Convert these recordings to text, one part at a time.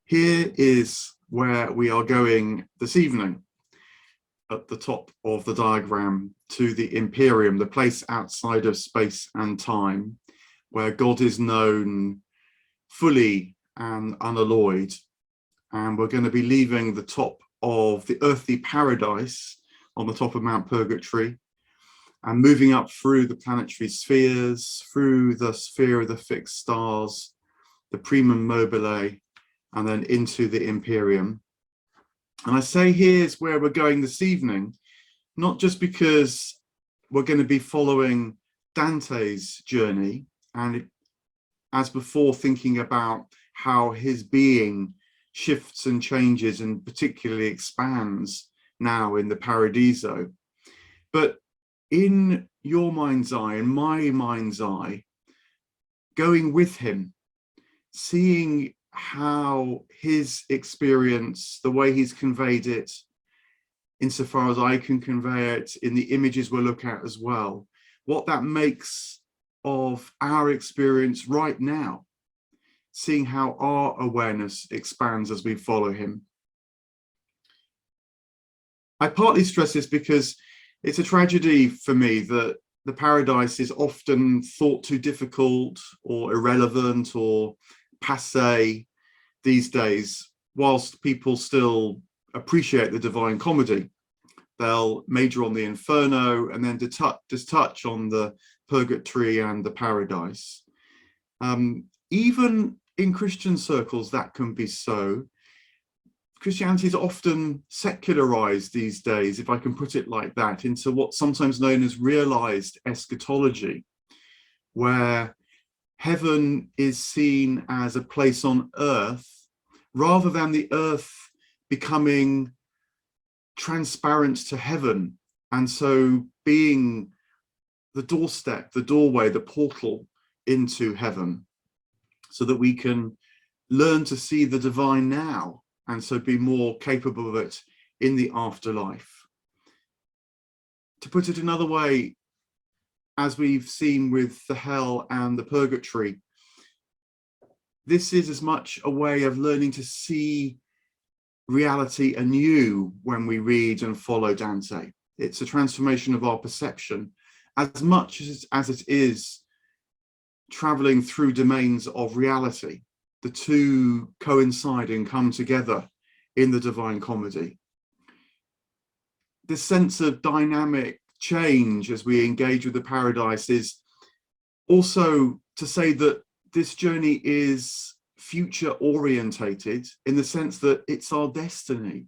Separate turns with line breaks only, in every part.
Here is where we are going this evening, at the top of the diagram, to the Imperium, the place outside of space and time, where God is known fully and unalloyed. And we're going to be leaving the top of the earthly paradise on the top of Mount Purgatory and moving up through the planetary spheres, through the sphere of the fixed stars, the primum mobile, and then into the Imperium. And I say here's where we're going this evening, not just because we're going to be following Dante's journey, and as before, thinking about how his being shifts and changes and particularly expands now in the Paradiso, but in your mind's eye and my mind's eye, going with him, seeing how his experience, the way he's conveyed it, insofar as I can convey it in the images we'll look at as well, what that makes of our experience right now, seeing how our awareness expands as we follow him. I partly stress this because it's a tragedy for me that the paradise is often thought too difficult or irrelevant or passé these days, whilst people still appreciate the Divine Comedy. They'll major on the Inferno and then just touch on the Purgatory and the Paradise. Even in Christian circles, that can be so. Christianity is often secularized these days, if I can put it like that, into what's sometimes known as realized eschatology, where heaven is seen as a place on earth, rather than the earth becoming transparent to heaven, and so being the doorstep, the doorway, the portal into heaven, so that we can learn to see the divine now, and so be more capable of it in the afterlife. To put it another way, as we've seen with the hell and the purgatory, this is as much a way of learning to see reality anew when we read and follow Dante. It's a transformation of our perception as much as it is traveling through domains of reality. The two coincide and come together in the Divine Comedy. This sense of dynamic change as we engage with the paradise is also to say that this journey is future orientated, in the sense that it's our destiny,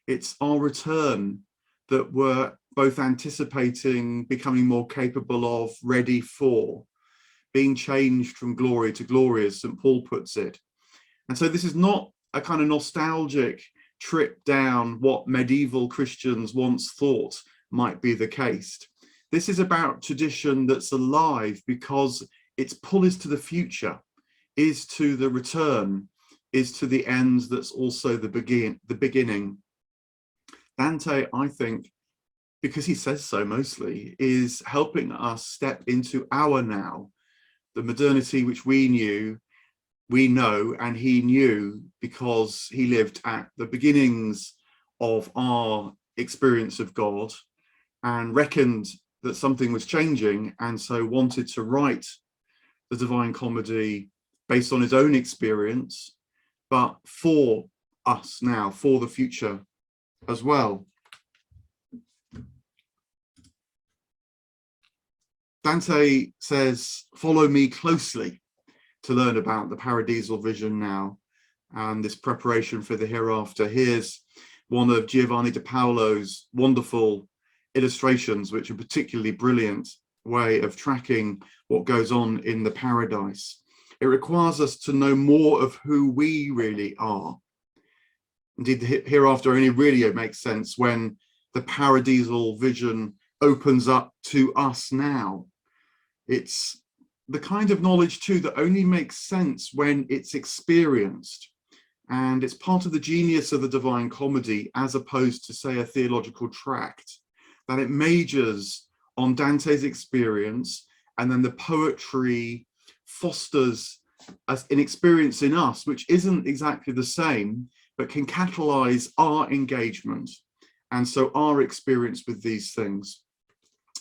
it's our return that we're both anticipating, becoming more capable of, ready for, being changed from glory to glory, as St. Paul puts it. And so this is not a kind of nostalgic trip down what medieval Christians once thought might be the case. This is about tradition that's alive because its pull is to the future, is to the return, is to the end that's also the beginning. Dante, I think, because he says so mostly, is helping us step into our now, the modernity which we know, and he knew because he lived at the beginnings of our experience of God and reckoned that something was changing, and so wanted to write the Divine Comedy based on his own experience, but for us now, for the future as well. Dante says, follow me closely to learn about the paradisal vision now and this preparation for the hereafter. Here's one of Giovanni de Paolo's wonderful illustrations, which are a particularly brilliant way of tracking what goes on in the paradise. It requires us to know more of who we really are. Indeed, the hereafter only really makes sense when the paradisal vision opens up to us now. It's the kind of knowledge too that only makes sense when it's experienced. And it's part of the genius of the Divine Comedy, as opposed to, say, a theological tract, that it majors on Dante's experience, and then the poetry fosters an experience in us which isn't exactly the same, but can catalyze our engagement, and so our experience with these things.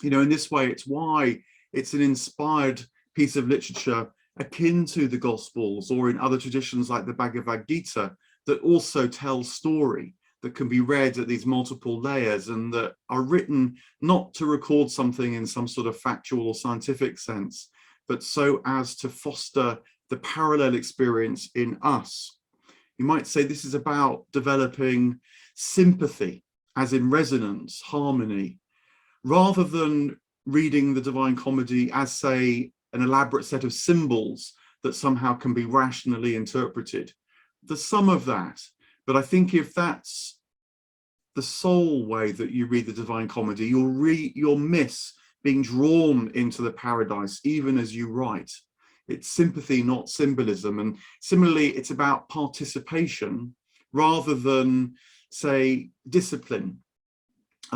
You know, in this way, it's why it's an inspired piece of literature akin to the Gospels, or in other traditions like the Bhagavad Gita, that also tell story, that can be read at these multiple layers, and that are written not to record something in some sort of factual or scientific sense, but so as to foster the parallel experience in us. You might say this is about developing sympathy, as in resonance, harmony, rather than reading the Divine Comedy as, say, an elaborate set of symbols that somehow can be rationally interpreted. There's some of that, but I think if that's the sole way that you read the Divine Comedy, you'll miss being drawn into the paradise even as you write. It's sympathy, not symbolism. And similarly, it's about participation rather than, say, discipline.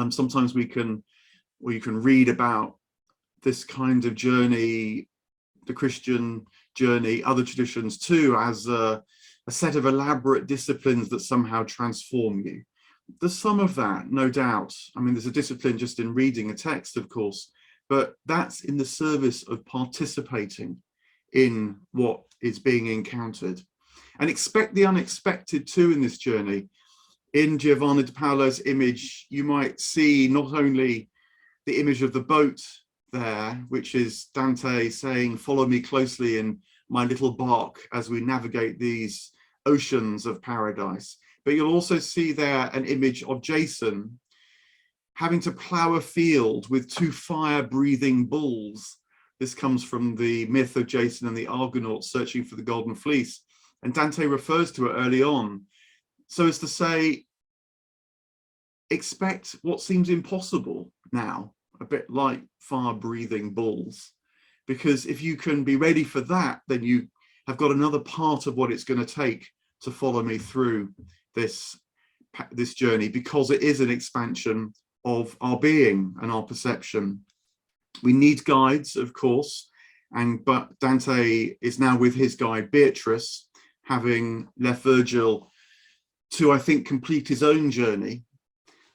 Sometimes you can read about this kind of journey, the Christian journey, other traditions too, as a set of elaborate disciplines that somehow transform you. There's some of that, no doubt. I mean, there's a discipline just in reading a text, of course, but that's in the service of participating in what is being encountered. And expect the unexpected too in this journey. In Giovanni di Paolo's image, you might see not only the image of the boat there, which is Dante saying, "Follow me closely in my little bark as we navigate these oceans of paradise," but you'll also see there an image of Jason having to plow a field with two fire-breathing bulls. This comes from the myth of Jason and the Argonauts searching for the Golden Fleece, and Dante refers to it early on, so as to say, expect what seems impossible now, a bit like fire-breathing bulls, because if you can be ready for that, then you have got another part of what it's going to take to follow me through this journey, because it is an expansion of our being and our perception. We need guides, of course, but Dante is now with his guide Beatrice, having left Virgil to, I think, complete his own journey.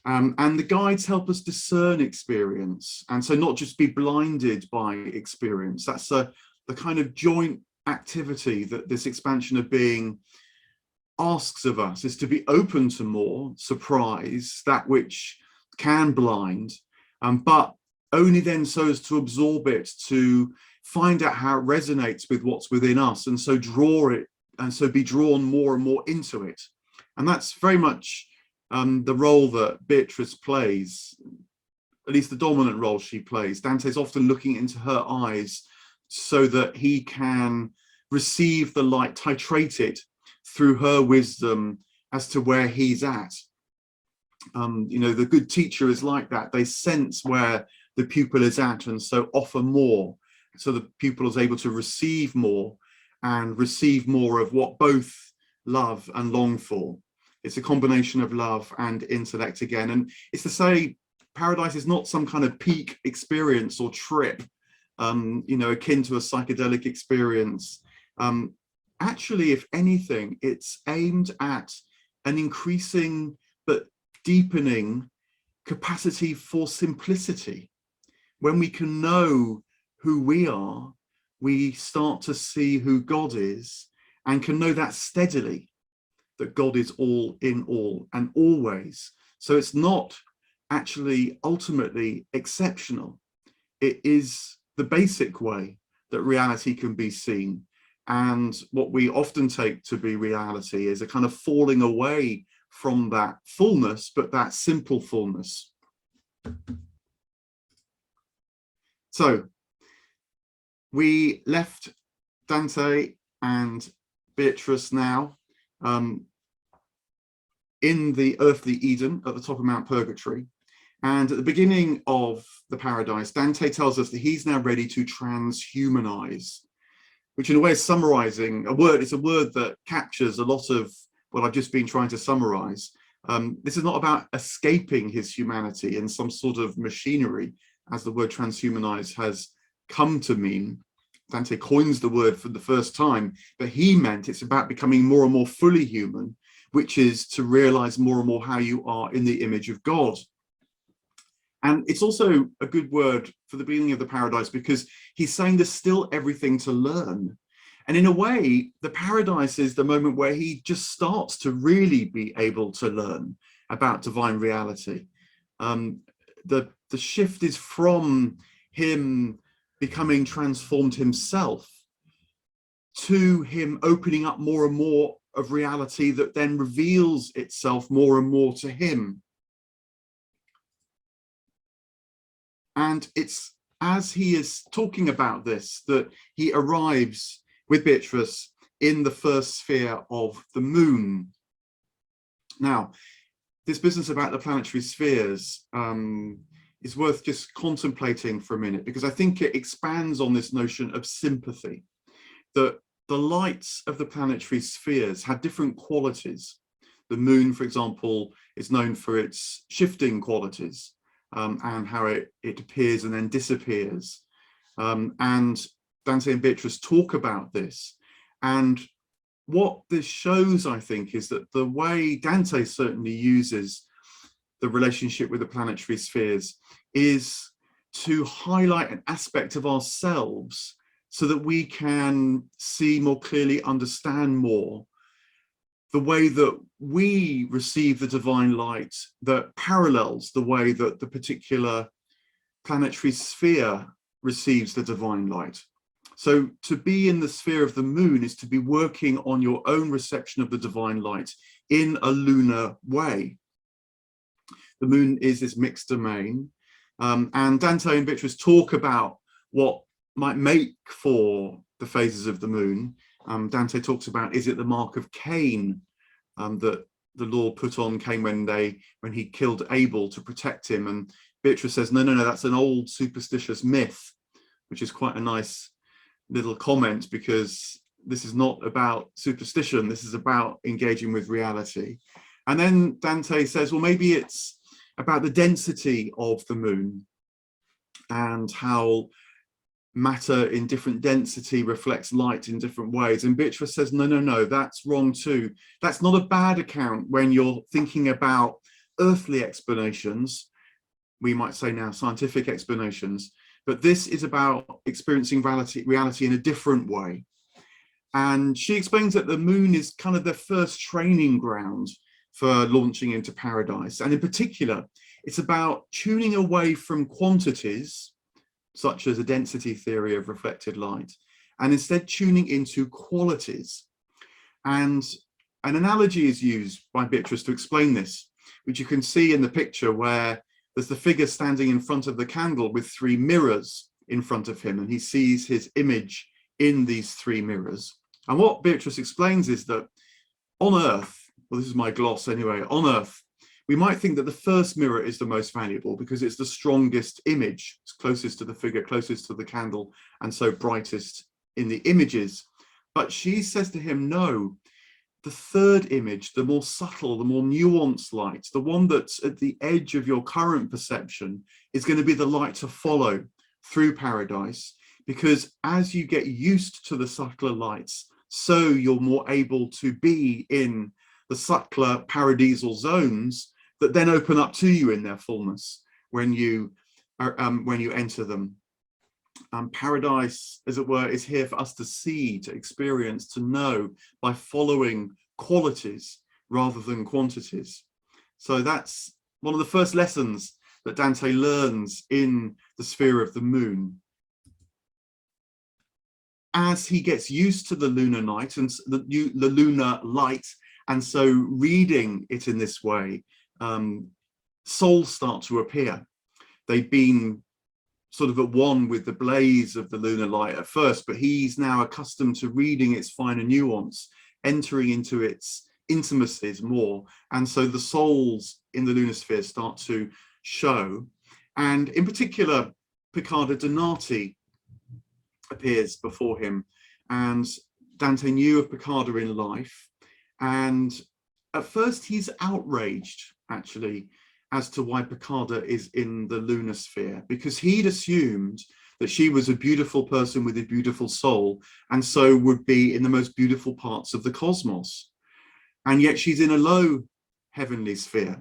And the guides help us discern experience, and so not just be blinded by experience. That's the kind of joint activity that this expansion of being asks of us, is to be open to more, surprise, that which can blind, but only then so as to absorb it, to find out how it resonates with what's within us, and so draw it, and so be drawn more and more into it. And that's very much the role that Beatrice plays, at least the dominant role she plays. Dante's often looking into her eyes so that he can receive the light, titrate it through her wisdom as to where he's at. You know, the good teacher is like that. They sense where the pupil is at, and so offer more, so the pupil is able to receive more, and receive more of what both love and long for. It's a combination of love and intellect again. And it's to say, paradise is not some kind of peak experience or trip, you know, akin to a psychedelic experience. Actually, if anything, it's aimed at an increasing but deepening capacity for simplicity. When we can know who we are, we start to see who God is, and can know that steadily, that God is all in all and always. So it's not actually ultimately exceptional. It is the basic way that reality can be seen. And what we often take to be reality is a kind of falling away from that fullness, but that simple fullness. So we left Dante and Beatrice now in the earthly Eden at the top of Mount Purgatory. And at the beginning of the paradise, Dante tells us that he's now ready to transhumanize, which in a way is summarizing a word. It's a word that captures a lot of what I've just been trying to summarize. This is not about escaping his humanity in some sort of machinery, as the word transhumanize has come to mean. Dante coins the word for the first time, but he meant it's about becoming more and more fully human, which is to realize more and more how you are in the image of God. And it's also a good word for the beginning of the paradise, because he's saying there's still everything to learn. And in a way, the paradise is the moment where he just starts to really be able to learn about divine reality. The shift is from him becoming transformed himself to him opening up more and more of reality that then reveals itself more and more to him. And it's as he is talking about this that he arrives with Beatrice in the first sphere of the moon. Now, this business about the planetary spheres is worth just contemplating for a minute, because I think it expands on this notion of sympathy, that the lights of the planetary spheres have different qualities. The moon, for example, is known for its shifting qualities and how it appears and then disappears. And Dante and Beatrice talk about this. And what this shows, I think, is that the way Dante certainly uses the relationship with the planetary spheres is to highlight an aspect of ourselves so that we can see more clearly, understand more the way that we receive the divine light that parallels the way that the particular planetary sphere receives the divine light. So to be in the sphere of the moon is to be working on your own reception of the divine light in a lunar way. The moon is this mixed domain, and Dante and Beatrice talk about what might make for the phases of the moon. Dante talks about, is it the mark of Cain that the Lord put on Cain when he killed Abel to protect him? And Beatrice says, no, that's an old superstitious myth, which is quite a nice little comment, because this is not about superstition, this is about engaging with reality. And then Dante says, well, maybe it's about the density of the moon and how matter in different density reflects light in different ways. And Beatrice says, no, that's wrong too. That's not a bad account when you're thinking about earthly explanations, we might say now scientific explanations, but this is about experiencing reality in a different way. And she explains that the moon is kind of the first training ground for launching into paradise. And in particular, it's about tuning away from quantities, such as a density theory of reflected light, and instead tuning into qualities. And an analogy is used by Beatrice to explain this, which you can see in the picture where there's the figure standing in front of the candle with 3 mirrors in front of him, and he sees his image in these 3 mirrors. And what Beatrice explains is that on Earth, well, this is my gloss anyway, on Earth, we might think that the first mirror is the most valuable because it's the strongest image. It's closest to the figure, closest to the candle, and so brightest in the images. But she says to him, no, the third image, the more subtle, the more nuanced light, the one that's at the edge of your current perception, is going to be the light to follow through paradise, because as you get used to the subtler lights, so you're more able to be in the subtler paradisal zones that then open up to you in their fullness when you enter them. Paradise, as it were, is here for us to see, to experience, to know by following qualities rather than quantities. So that's one of the first lessons that Dante learns in the sphere of the moon. As he gets used to the lunar night and the lunar light, and so reading it in this way, souls start to appear. They've been sort of at one with the blaze of the lunar light at first, but he's now accustomed to reading its finer nuance, entering into its intimacies more. And so the souls in the lunar sphere start to show. And in particular, Piccardo Donati appears before him. And Dante knew of Piccardo in life. And at first he's outraged, actually, as to why Piccardo is in the lunar sphere, because he'd assumed that she was a beautiful person with a beautiful soul, and so would be in the most beautiful parts of the cosmos. And yet she's in a low heavenly sphere.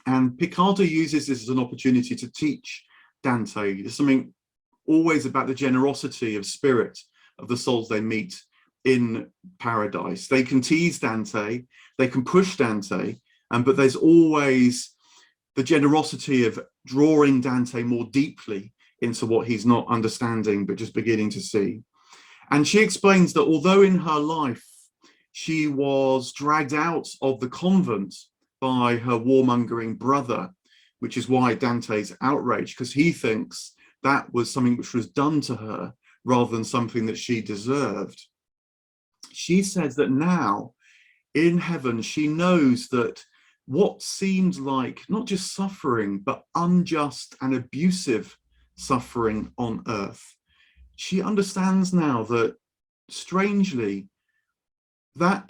And Picardo uses this as an opportunity to teach Dante. There's something always about the generosity of spirit of the souls they meet in paradise. They can tease Dante, they can push Dante, but there's always the generosity of drawing Dante more deeply into what he's not understanding, but just beginning to see. And she explains that although in her life she was dragged out of the convent by her warmongering brother, which is why Dante's outraged, because he thinks that was something which was done to her rather than something that she deserved. She says that now in heaven, she knows that what seemed like not just suffering, but unjust and abusive suffering on earth, she understands now that, strangely, that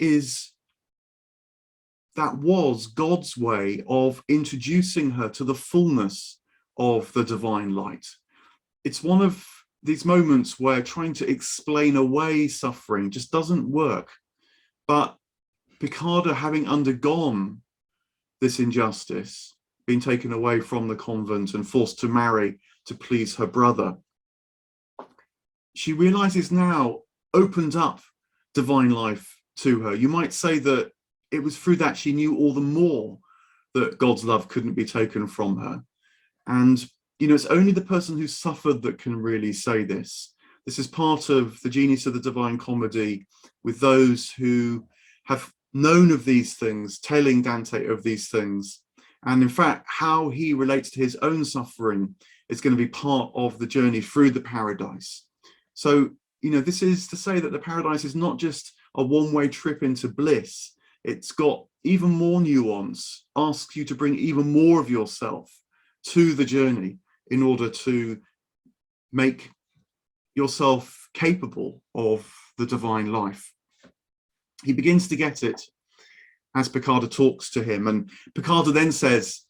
was God's way of introducing her to the fullness of the divine light. It's one of these moments where trying to explain away suffering just doesn't work. But Picardo, having undergone this injustice, being taken away from the convent and forced to marry to please her brother, she realizes now opened up divine life to her. You might say that it was through that she knew all the more that God's love couldn't be taken from her. And, you know, it's only the person who suffered that can really say this. This is part of the genius of the Divine Comedy, with those who have known of these things, telling Dante of these things. And in fact, how he relates to his own suffering is going to be part of the journey through the paradise. So, you know, this is to say that the paradise is not just a one-way trip into bliss. It's got even more nuance, asks you to bring even more of yourself to the journey in order to make yourself capable of the divine life. He begins to get it as Picardo talks to him. And Picardo then says,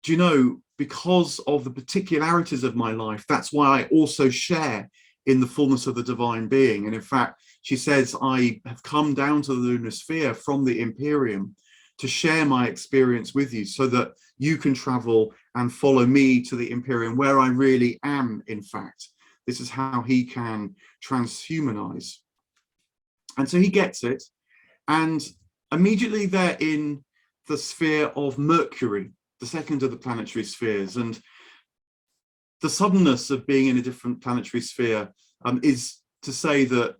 do you know, because of the particularities of my life, that's why I also share in the fullness of the divine being. And in fact, she says, I have come down to the lunar sphere from the Imperium to share my experience with you so that you can travel and follow me to the Imperium, where I really am, in fact. This is how he can transhumanize. And so he gets it. And immediately they're in the sphere of Mercury, the second of the planetary spheres. And the suddenness of being in a different planetary sphere is to say that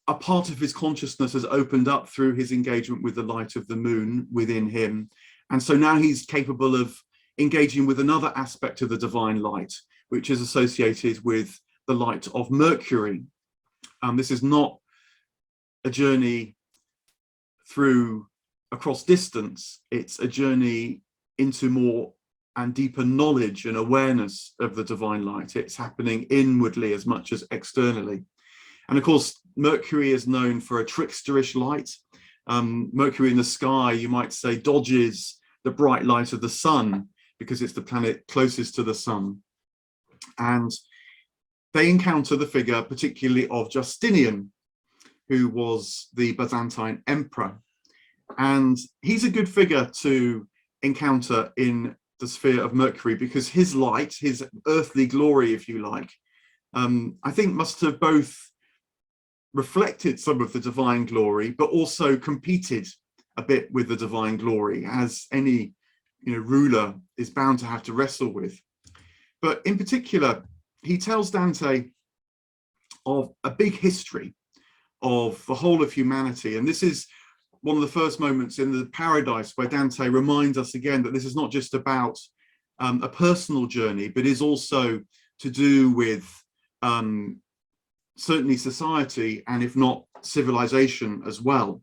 a part of his consciousness has opened up through his engagement with the light of the moon within him. And so now he's capable of engaging with another aspect of the divine light, which is associated with the light of Mercury. This is not a journey across distance. It's a journey into more and deeper knowledge and awareness of the divine light. It's happening inwardly as much as externally. And of course, Mercury is known for a tricksterish light. Mercury in the sky, you might say, dodges the bright light of the sun because it's the planet closest to the sun. And they encounter the figure particularly of Justinian, who was the Byzantine emperor. And he's a good figure to encounter in the sphere of Mercury because his light, his earthly glory, if you like, I think must have both reflected some of the divine glory, but also competed a bit with the divine glory, as any ruler is bound to have to wrestle with. But in particular, he tells Dante of a big history of the whole of humanity. And this is one of the first moments in the paradise where Dante reminds us again that this is not just about a personal journey, but is also to do with certainly society, and if not civilization as well.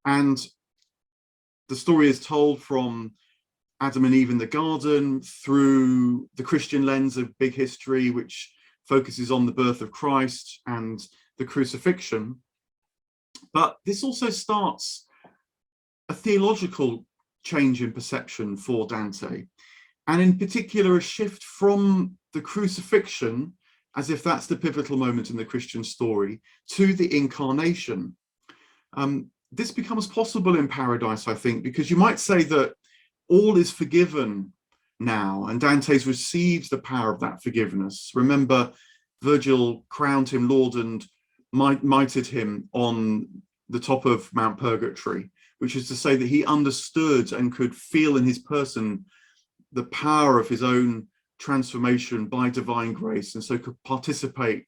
And the story is told from Adam and Eve in the garden through the Christian lens of big history, which focuses on the birth of Christ and the crucifixion. But this also starts a theological change in perception for Dante, and in particular a shift from the crucifixion, as if that's the pivotal moment in the Christian story, to the incarnation. This becomes possible in Paradise, I think, because you might say that all is forgiven now, and Dante's received the power of that forgiveness. Remember, Virgil crowned him Lord and mitred him on the top of Mount Purgatory, which is to say that he understood and could feel in his person the power of his own transformation by divine grace, and so could participate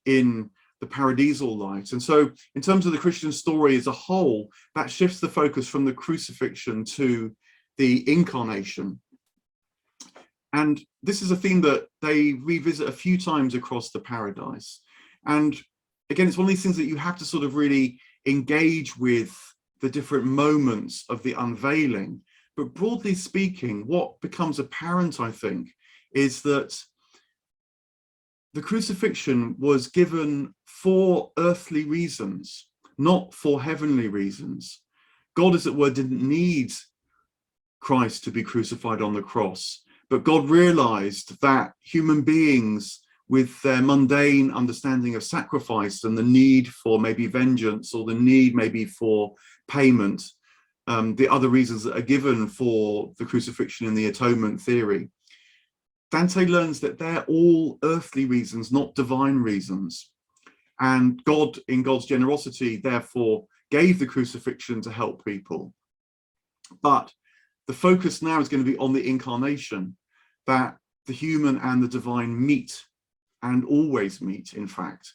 in the paradisal light. And so in terms of the Christian story as a whole, that shifts the focus from the crucifixion to the incarnation. And this is a theme that they revisit a few times across the Paradise. And again, it's one of these things that you have to sort of really engage with the different moments of the unveiling. But broadly speaking, what becomes apparent, I think, is that the crucifixion was given for earthly reasons, not for heavenly reasons. God, as it were, didn't need Christ to be crucified on the cross, but God realized that human beings, with their mundane understanding of sacrifice and the need for maybe vengeance, or the need maybe for payment, the other reasons that are given for the crucifixion in the atonement theory, Dante learns that they're all earthly reasons, not divine reasons. And God, in God's generosity, therefore gave the crucifixion to help people. But the focus now is going to be on the incarnation, that the human and the divine meet, and always meet, in fact.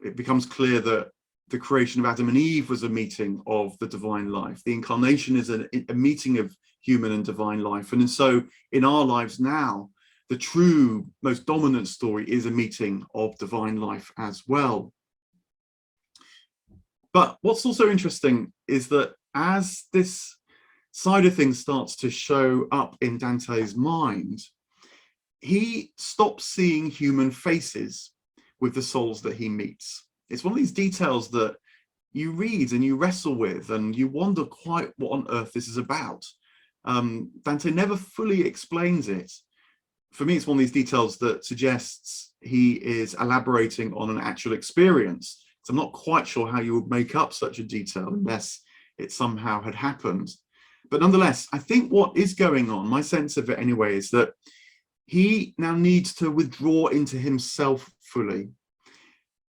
It becomes clear that the creation of Adam and Eve was a meeting of the divine life. The incarnation is a meeting of human and divine life. And so in our lives now, the true, most dominant story is a meeting of divine life as well. But what's also interesting is that as this side of things starts to show up in Dante's mind, he stops seeing human faces with the souls that he meets. It's one of these details that you read and you wrestle with, and you wonder quite what on earth this is about. Dante never fully explains it. For me, it's one of these details that suggests he is elaborating on an actual experience. So I'm not quite sure how you would make up such a detail unless it somehow had happened. But nonetheless, I think what is going on, my sense of it anyway, is that he now needs to withdraw into himself fully,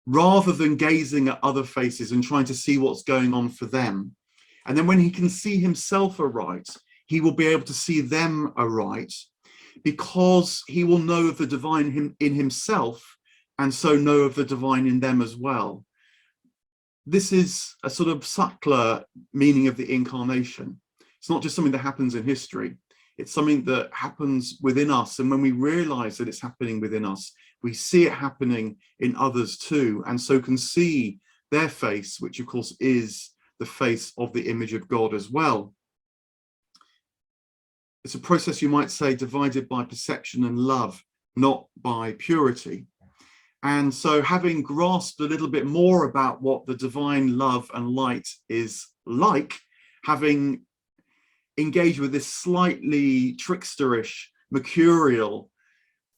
rather than gazing at other faces and trying to see what's going on for them. And then when he can see himself aright, he will be able to see them aright, because he will know of the divine in himself, and so know of the divine in them as well. This is a sort of subtler meaning of the incarnation. It's not just something that happens in history. It's something that happens within us. And when we realize that it's happening within us, we see it happening in others too, and so can see their face, which of course is the face of the image of God as well. It's a process, you might say, divided by perception and love, not by purity. And so, having grasped a little bit more about what the divine love and light is like, having engaged with this slightly tricksterish, mercurial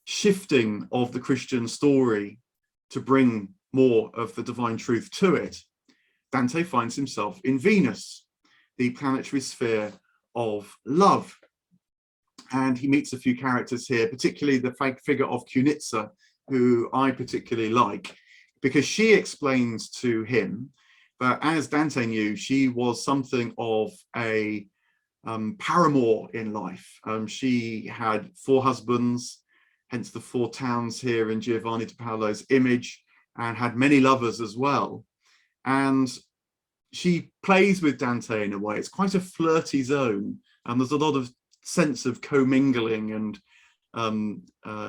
shifting of the Christian story to bring more of the divine truth to it, Dante finds himself in Venus, the planetary sphere of love. And he meets a few characters here, particularly the figure of Cunitza, who I particularly like, because she explains to him that, as Dante knew, she was something of a paramour in life. She had 4 husbands, hence the 4 towns here in Giovanni di Paolo's image, and had many lovers as well. And she plays with Dante in a way. It's quite a flirty zone, and there's a lot of sense of commingling and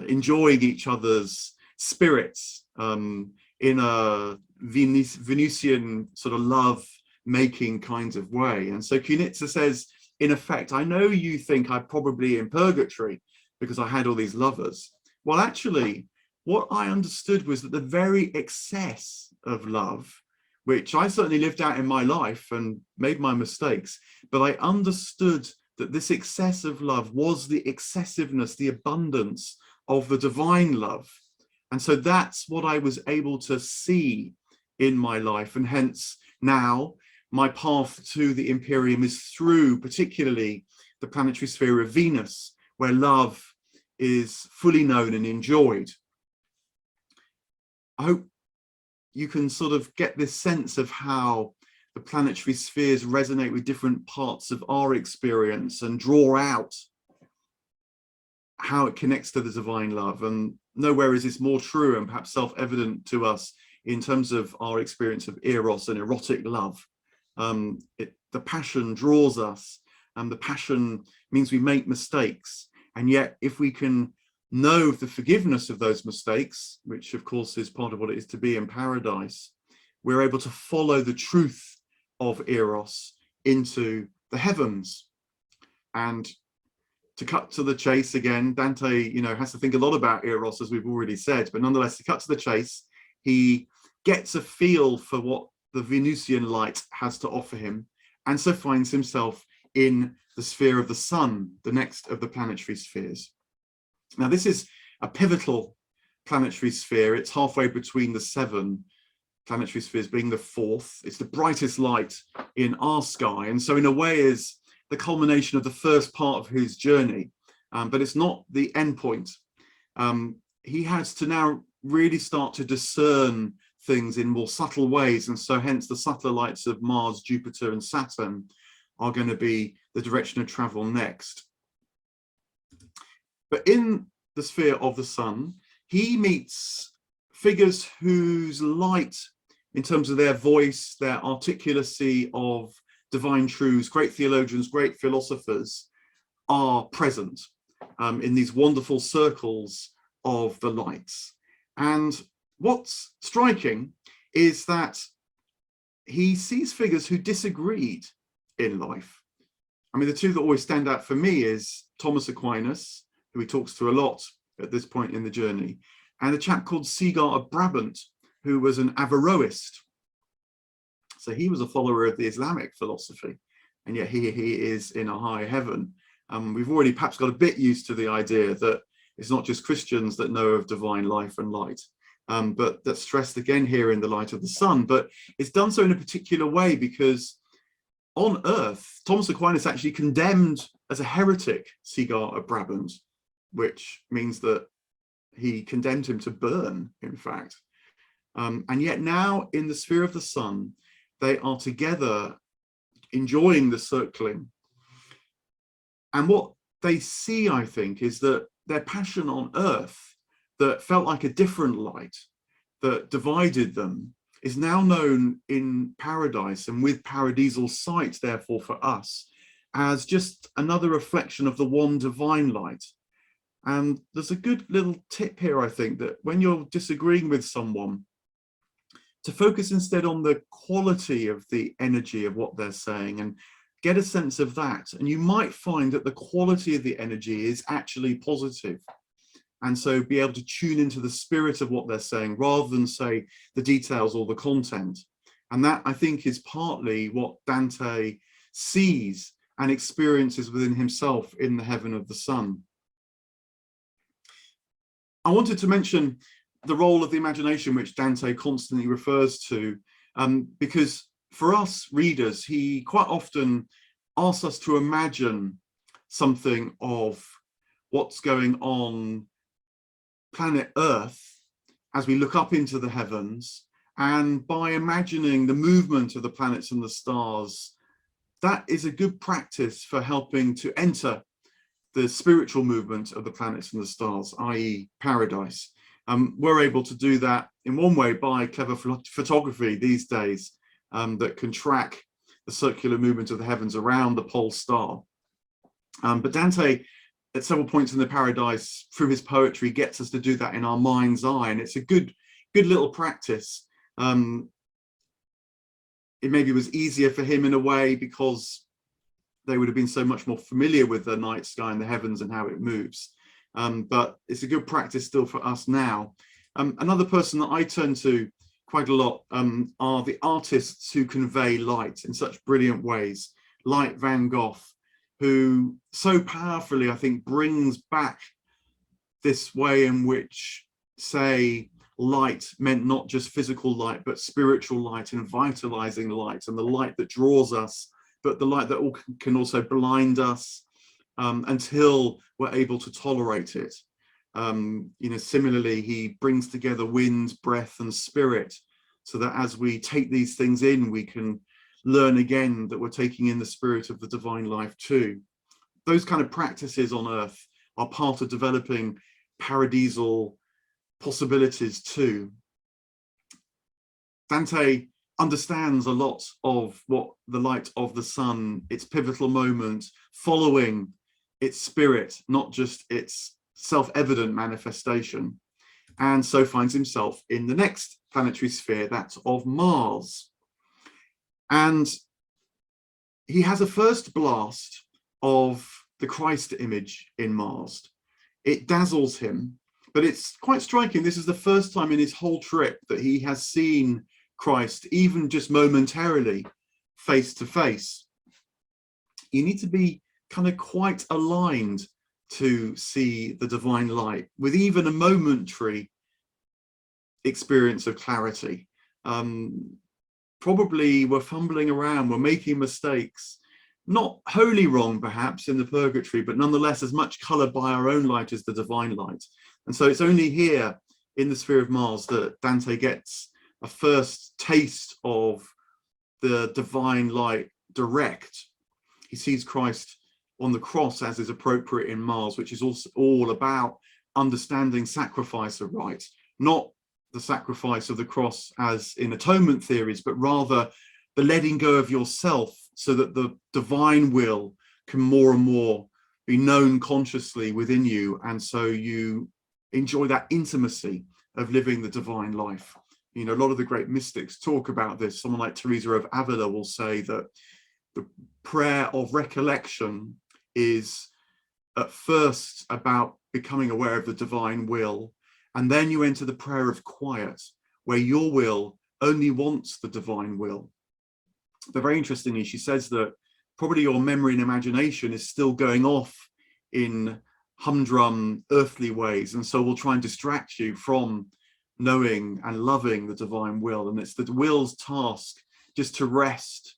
enjoying each other's spirits in a Venusian sort of love-making kind of way. And so Cunitza says, in effect, I know you think I'm probably in purgatory because I had all these lovers. Well, actually, what I understood was that the very excess of love, which I certainly lived out in my life and made my mistakes, but I understood that this excess of love was the excessiveness, the abundance, of the divine love. And so that's what I was able to see in my life. And hence now my path to the Imperium is through particularly the planetary sphere of Venus, where love is fully known and enjoyed. I hope you can sort of get this sense of how the planetary spheres resonate with different parts of our experience and draw out how it connects to the divine love. And nowhere is this more true and perhaps self-evident to us in terms of our experience of eros and erotic love. The passion draws us, and the passion means we make mistakes. And yet, if we can know the forgiveness of those mistakes, which of course is part of what it is to be in paradise, we're able to follow the truth of eros into the heavens. And to cut to the chase again, Dante, has to think a lot about eros, as we've already said, but nonetheless, to cut to the chase, he gets a feel for what the Venusian light has to offer him, and so finds himself in the sphere of the sun, the next of the planetary spheres. Now, this is a pivotal planetary sphere. It's halfway between the 7 planetary spheres, being the 4th. It's the brightest light in our sky, and so in a way is the culmination of the first part of his journey, but it's not the end point. He has to now really start to discern things in more subtle ways, and so hence the subtler lights of Mars, Jupiter and Saturn are going to be the direction of travel next. But in the sphere of the sun, he meets figures whose light, in terms of their voice, their articulacy of divine truths, great theologians, great philosophers, are present in these wonderful circles of the lights. And what's striking is that he sees figures who disagreed in life. I mean, the two that always stand out for me is Thomas Aquinas, who he talks to a lot at this point in the journey, and a chap called Sigar of Brabant, who was an Averroist. So he was a follower of the Islamic philosophy, and yet he is in a high heaven. We've already perhaps got a bit used to the idea that it's not just Christians that know of divine life and light, but that's stressed again here in the light of the sun. But it's done so in a particular way, because on earth, Thomas Aquinas actually condemned as a heretic Sigar of Brabant, which means that he condemned him to burn, in fact. And yet now in the sphere of the sun, they are together enjoying the circling. And what they see, I think, is that their passion on earth that felt like a different light that divided them is now known in paradise, and with paradisal sight, therefore, for us, as just another reflection of the one divine light. And there's a good little tip here, I think, that when you're disagreeing with someone, to focus instead on the quality of the energy of what they're saying and get a sense of that. And you might find that the quality of the energy is actually positive. And so be able to tune into the spirit of what they're saying rather than say the details or the content. And that, I think, is partly what Dante sees and experiences within himself in the heaven of the sun. I wanted to mention the role of the imagination, which Dante constantly refers to, because for us readers, he quite often asks us to imagine something of what's going on planet Earth as we look up into the heavens, and by imagining the movement of the planets and the stars, that is a good practice for helping to enter the spiritual movement of the planets and the stars, i.e. paradise. We're able to do that in one way by clever photography these days that can track the circular movement of the heavens around the pole star. But Dante, at several points in the paradise, through his poetry, gets us to do that in our mind's eye, and it's a good little practice. It maybe was easier for him in a way because they would have been so much more familiar with the night sky and the heavens and how it moves. But it's a good practice still for us now. Another person that I turn to quite a lot are the artists who convey light in such brilliant ways, like Van Gogh, who so powerfully, I think, brings back this way in which, say, light meant not just physical light, but spiritual light and vitalizing light, and the light that draws us, but the light that can also blind us until we're able to tolerate it. Similarly, he brings together wind, breath, and spirit, so that as we take these things in, we can learn again that we're taking in the spirit of the divine life too. Those kind of practices on earth are part of developing paradisal possibilities too. Dante understands a lot of what the light of the sun, its pivotal moment, following its spirit, not just its self-evident manifestation, and so finds himself in the next planetary sphere, that of Mars. And he has a first blast of the Christ image in Mars. It dazzles him, but it's quite striking. This is the first time in his whole trip that he has seen Christ, even just momentarily, face to face. You need to be kind of quite aligned to see the divine light with even a momentary experience of clarity. Probably we're fumbling around, we're making mistakes, not wholly wrong perhaps in the purgatory, but nonetheless as much coloured by our own light as the divine light. And so it's only here in the sphere of Mars that Dante gets a first taste of the divine light direct. He sees Christ on the cross, as is appropriate in Mars, which is also all about understanding sacrifice of right, not the sacrifice of the cross as in atonement theories, but rather the letting go of yourself so that the divine will can more and more be known consciously within you, and so you enjoy that intimacy of living the divine life. You know, a lot of the great mystics talk about this. Someone like Teresa of Avila will say that the prayer of recollection is at first about becoming aware of the divine will, and then you enter the prayer of quiet, where your will only wants the divine will. But very interestingly, she says that probably your memory and imagination is still going off in humdrum earthly ways, and so will try and distract you from knowing and loving the divine will. And it's the will's task just to rest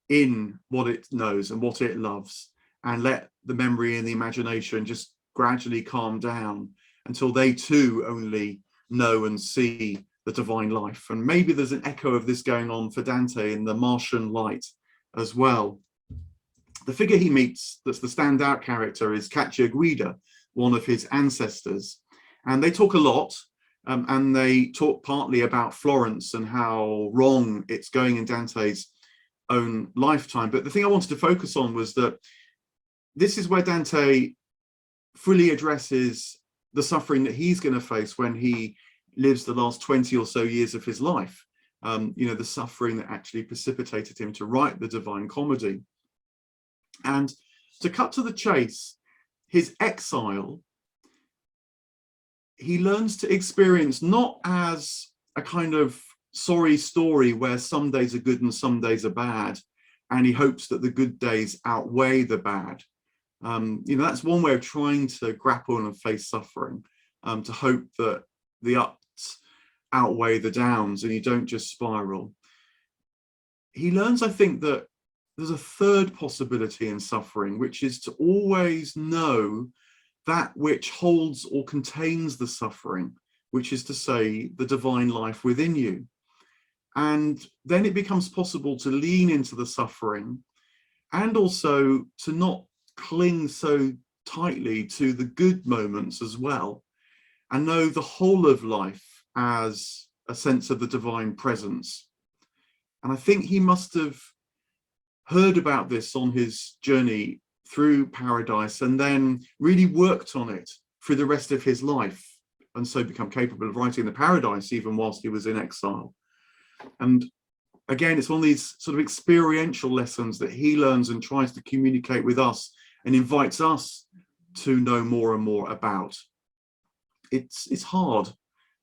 in what it knows and what it loves, and let the memory and the imagination just gradually calm down until they too only know and see the divine life. And maybe there's an echo of this going on for Dante in the Martian light as well. The figure he meets that's the standout character is Cacciaguida, one of his ancestors. And they talk a lot, and they talk partly about Florence and how wrong it's going in Dante's own lifetime. But the thing I wanted to focus on was that this is where Dante fully addresses the suffering that he's going to face when he lives the last 20 or so years of his life. The suffering that actually precipitated him to write the Divine Comedy. And to cut to the chase, his exile, he learns to experience not as a kind of sorry story where some days are good and some days are bad, and he hopes that the good days outweigh the bad. That's one way of trying to grapple and face suffering, to hope that the ups outweigh the downs and you don't just spiral. He learns, I think, that there's a third possibility in suffering, which is to always know that which holds or contains the suffering, which is to say the divine life within you. And then it becomes possible to lean into the suffering, and also to not cling so tightly to the good moments as well, and know the whole of life as a sense of the divine presence. And I think he must have heard about this on his journey through paradise, and then really worked on it through the rest of his life, and so become capable of writing the Paradise even whilst he was in exile. And again, it's one of these sort of experiential lessons that he learns and tries to communicate with us and invites us to know more and more about. It's hard,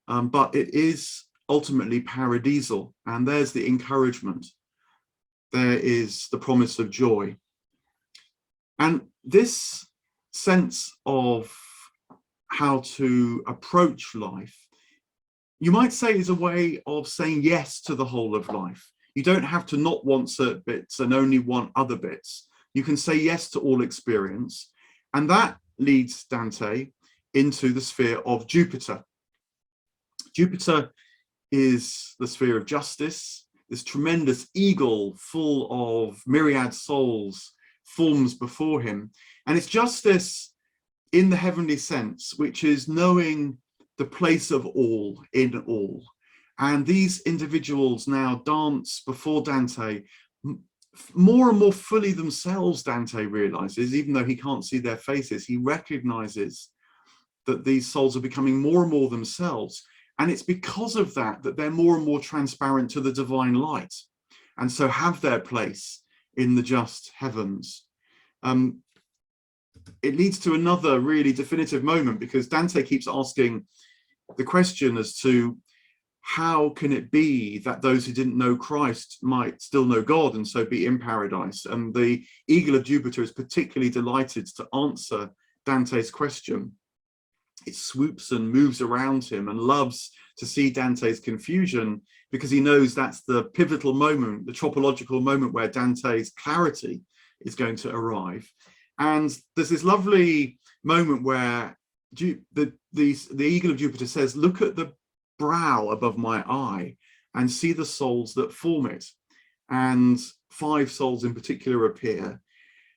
but it is ultimately paradisal, and there's the encouragement. There is the promise of joy. And this sense of how to approach life, you might say is a way of saying yes to the whole of life. You don't have to not want certain bits and only want other bits. You can say yes to all experience. And that leads Dante into the sphere of Jupiter. Jupiter is the sphere of justice. This tremendous eagle full of myriad souls forms before him. And it's justice in the heavenly sense, which is knowing the place of all in all. And these individuals now dance before Dante more and more fully themselves. Dante realizes, even though he can't see their faces, he recognizes that these souls are becoming more and more themselves. And it's because of that that they're more and more transparent to the divine light, and so have their place in the just heavens. It leads to another really definitive moment, because Dante keeps asking the question as to how can it be that those who didn't know Christ might still know God and so be in paradise? And the eagle of Jupiter is particularly delighted to answer Dante's question. It swoops and moves around him and loves to see Dante's confusion, because he knows that's the pivotal moment, the tropological moment where Dante's clarity is going to arrive. And there's this lovely moment where the eagle of Jupiter says, look at the brow above my eye and see the souls that form it. And 5 souls in particular appear,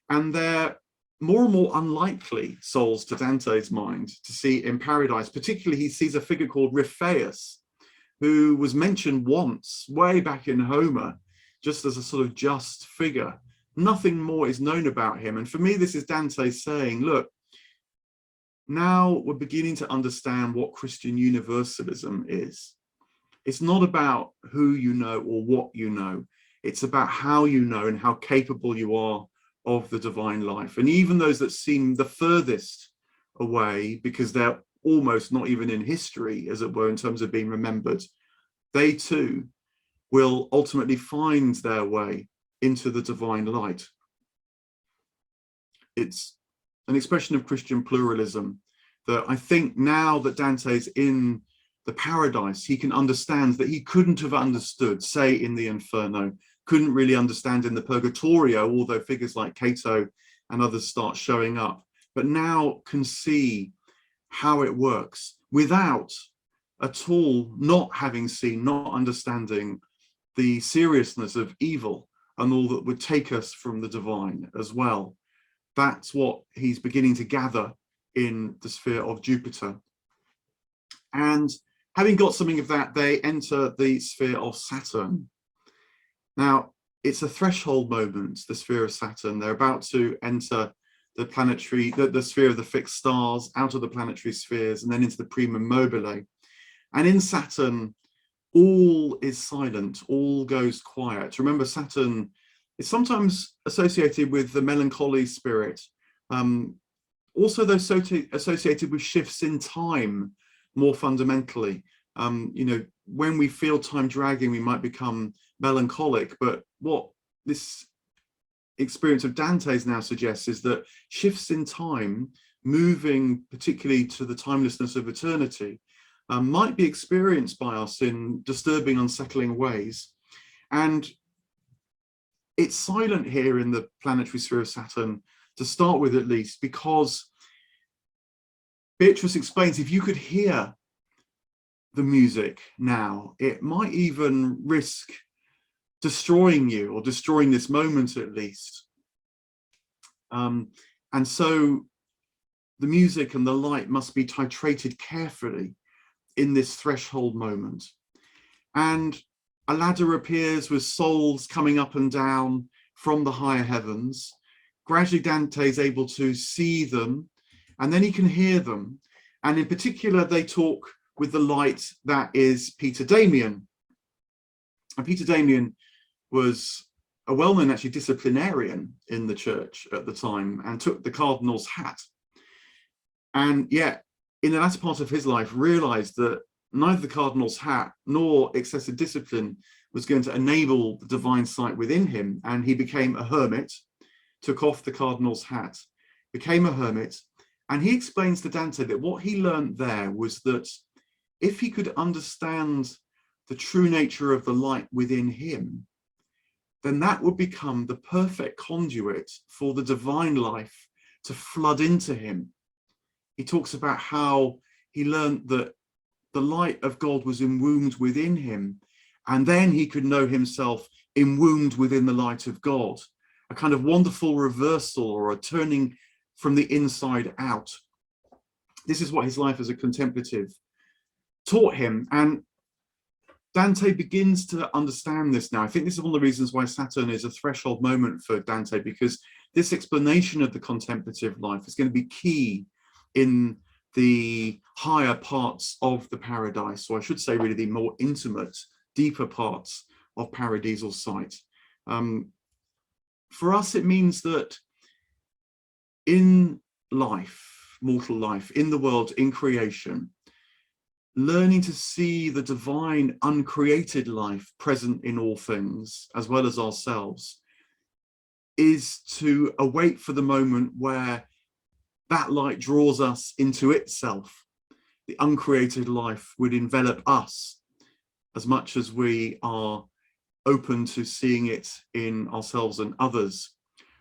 and they're more and more unlikely souls to Dante's mind to see in paradise. Particularly, he sees a figure called Ripheus, who was mentioned once way back in Homer, just as a sort of just figure. Nothing more is known about him. And for me, this is Dante saying, look, now we're beginning to understand what Christian universalism is. It's not about who you know or what you know. It's about how you know and how capable you are of the divine life. And even those that seem the furthest away, because they're almost not even in history, as it were, in terms of being remembered, they too will ultimately find their way into the divine light. It's an expression of Christian pluralism that I think now that Dante's in the paradise, he can understand that he couldn't have understood, say, in the Inferno, couldn't really understand in the Purgatorio, although figures like Cato and others start showing up, but now can see how it works without at all not having seen, not understanding the seriousness of evil and all that would take us from the divine as well. That's what he's beginning to gather in the sphere of Jupiter. And having got something of that, they enter the sphere of Saturn. Now, it's a threshold moment, the sphere of Saturn. They're about to enter the planetary, the sphere of the fixed stars, out of the planetary spheres, and then into the primum mobile. And in Saturn, all is silent, all goes quiet. Remember, Saturn is sometimes associated with the melancholy spirit, also though associated with shifts in time more fundamentally. You know, when we feel time dragging, we might become melancholic, but what this experience of Dante's now suggests is that shifts in time, moving particularly to the timelessness of eternity, might be experienced by us in disturbing, unsettling ways. And it's silent here in the planetary sphere of Saturn, to start with at least, because Beatrice explains if you could hear the music now, it might even risk destroying you, or destroying this moment at least. And so the music and the light must be titrated carefully in this threshold moment. And a ladder appears with souls coming up and down from the higher heavens. Gradually Dante is able to see them, and then he can hear them. And in particular, they talk with the light that is Peter Damian. And Peter Damian was a well-known actually disciplinarian in the church at the time, and took the cardinal's hat. And yet, in the latter part of his life, realized that neither the cardinal's hat nor excessive discipline was going to enable the divine sight within him. And he became a hermit, took off the cardinal's hat, became a hermit, And he explains to Dante that what he learned there was that if he could understand the true nature of the light within him, then that would become the perfect conduit for the divine life to flood into him. He talks about how he learned that the light of God was enwombed within him, and then he could know himself enwombed within the light of God, a kind of wonderful reversal or a turning from the inside out. This is what his life as a contemplative taught him, and Dante begins to understand this now. I think this is one of the reasons why Saturn is a threshold moment for Dante, because this explanation of the contemplative life is going to be key in the higher parts of the paradise, or I should say really the more intimate, deeper parts of paradisal sight. For us, it means that in life, mortal life, in the world, in creation, learning to see the divine uncreated life present in all things, as well as ourselves, is to await for the moment where that light draws us into itself. The uncreated life would envelop us as much as we are open to seeing it in ourselves and others.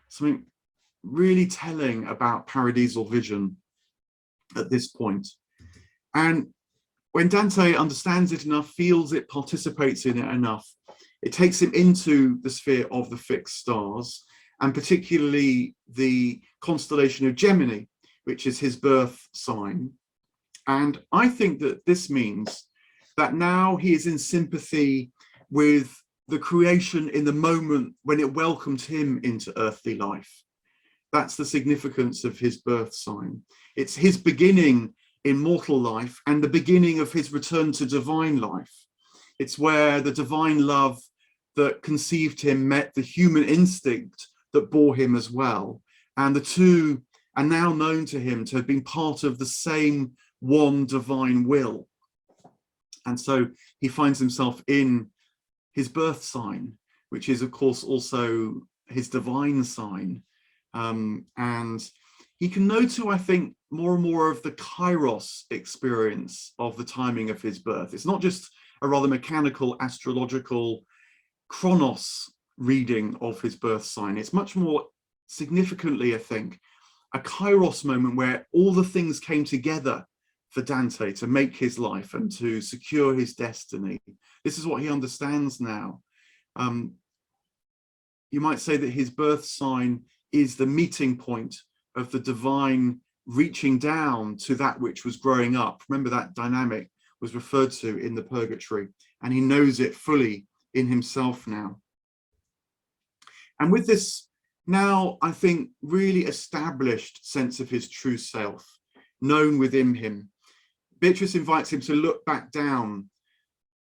Something really telling about paradisal vision at this point. And when Dante understands it enough, feels it, participates in it enough, it takes him into the sphere of the fixed stars, and particularly the constellation of Gemini, which is his birth sign. And I think that this means that now he is in sympathy with the creation in the moment when it welcomed him into earthly life. That's the significance of his birth sign. It's his beginning in mortal life and the beginning of his return to divine life. It's where the divine love that conceived him met the human instinct that bore him as well. And the two are now known to him to have been part of the same one divine will. And so he finds himself in his birth sign, which is of course also his divine sign. And he can know too, I think, more and more of the kairos experience of the timing of his birth. It's not just a rather mechanical astrological chronos reading of his birth sign. It's much more significantly, I think, a kairos moment where all the things came together for Dante to make his life and to secure his destiny. This is what he understands now. You might say that his birth sign is the meeting point of the divine reaching down to that which was growing up. Remember, that dynamic was referred to in the purgatory, and he knows it fully in himself now. And with this now, I think, really established sense of his true self, known within him, Beatrice invites him to look back down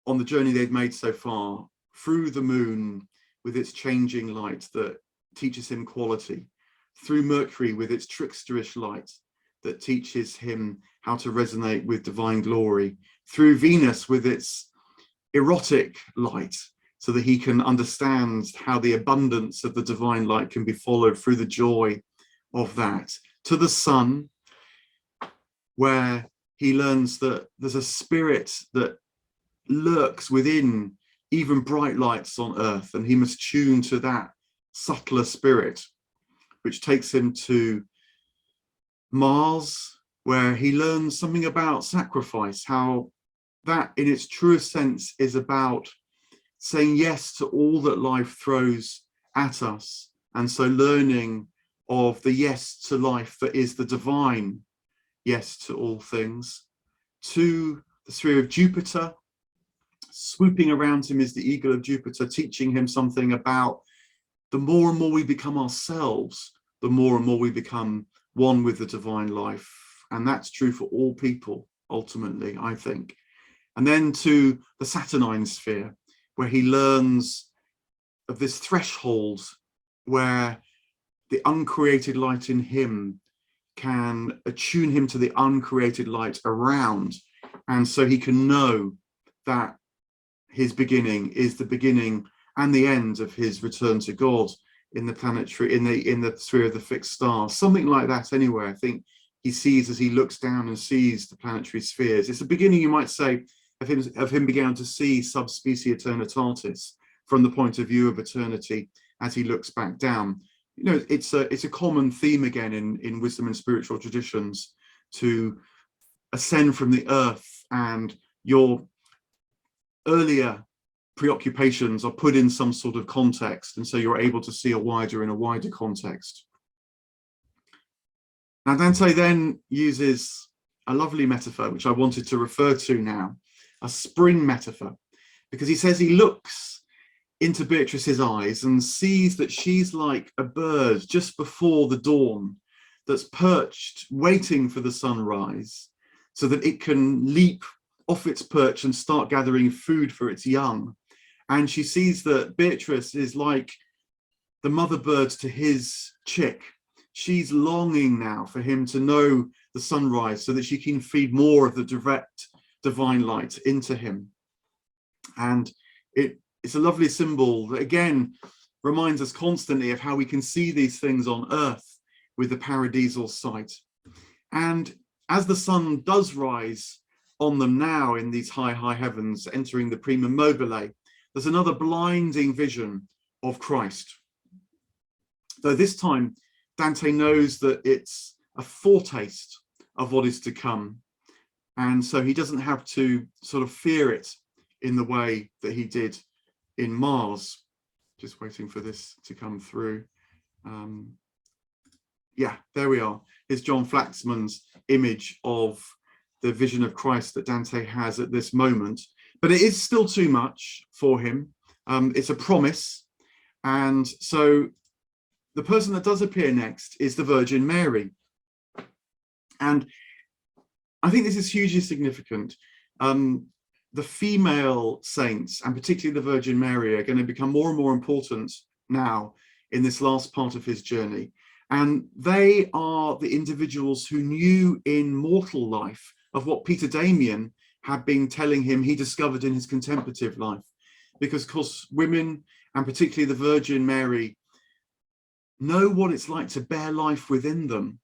on the journey they've made so far, through the moon with its changing light that teaches him quality, through Mercury with its tricksterish light that teaches him how to resonate with divine glory, through Venus with its erotic light, so that he can understand how the abundance of the divine light can be followed through the joy of that, to the sun, where he learns that there's a spirit that lurks within even bright lights on earth, and he must tune to that subtler spirit, which takes him to Mars, where he learns something about sacrifice, how that in its truest sense is about saying yes to all that life throws at us, and so learning of the yes to life that is the divine yes to all things. To the sphere of Jupiter, swooping around him is the eagle of Jupiter, teaching him something about the more and more we become ourselves, the more and more we become one with the divine life. And that's true for all people, ultimately, I think. And then to the Saturnine sphere, where he learns of this threshold where the uncreated light in him can attune him to the uncreated light around. And so he can know that his beginning is the beginning and the end of his return to God in the planetary, in the sphere of the fixed stars, something like that anyway. I think he sees as he looks down and sees the planetary spheres. It's the beginning, you might say, of him beginning to see subspecie eternitatis from the point of view of eternity as he looks back down. You know, it's a common theme again in wisdom and spiritual traditions to ascend from the earth, and your earlier preoccupations are put in some sort of context, and so you're able to see a wider context. Now, Dante then uses a lovely metaphor, which I wanted to refer to now, a spring metaphor, because he says he looks into Beatrice's eyes and sees that she's like a bird just before the dawn that's perched, waiting for the sunrise, so that it can leap off its perch and start gathering food for its young. And she sees that Beatrice is like the mother bird to his chick. She's longing now for him to know the sunrise so that she can feed more of the direct divine light into him. And it's a lovely symbol that again reminds us constantly of how we can see these things on earth with the paradisal sight. And as the sun does rise on them now in these high heavens, entering the prima mobile, there's another blinding vision of Christ. Though this time, Dante knows that it's a foretaste of what is to come. And so he doesn't have to sort of fear it in the way that he did in Mars. Just waiting for this to come through. Yeah, there we are. Here's John Flaxman's image of the vision of Christ that Dante has at this moment. But it is still too much for him. It's a promise. And so the person that does appear next is the Virgin Mary. And I think this is hugely significant. The female saints, and particularly the Virgin Mary, are going to become more and more important now in this last part of his journey. And they are the individuals who knew in mortal life of what Peter Damian had been telling him he discovered in his contemplative life. Because, of course, women, and particularly the Virgin Mary, know what it's like to bear life within them,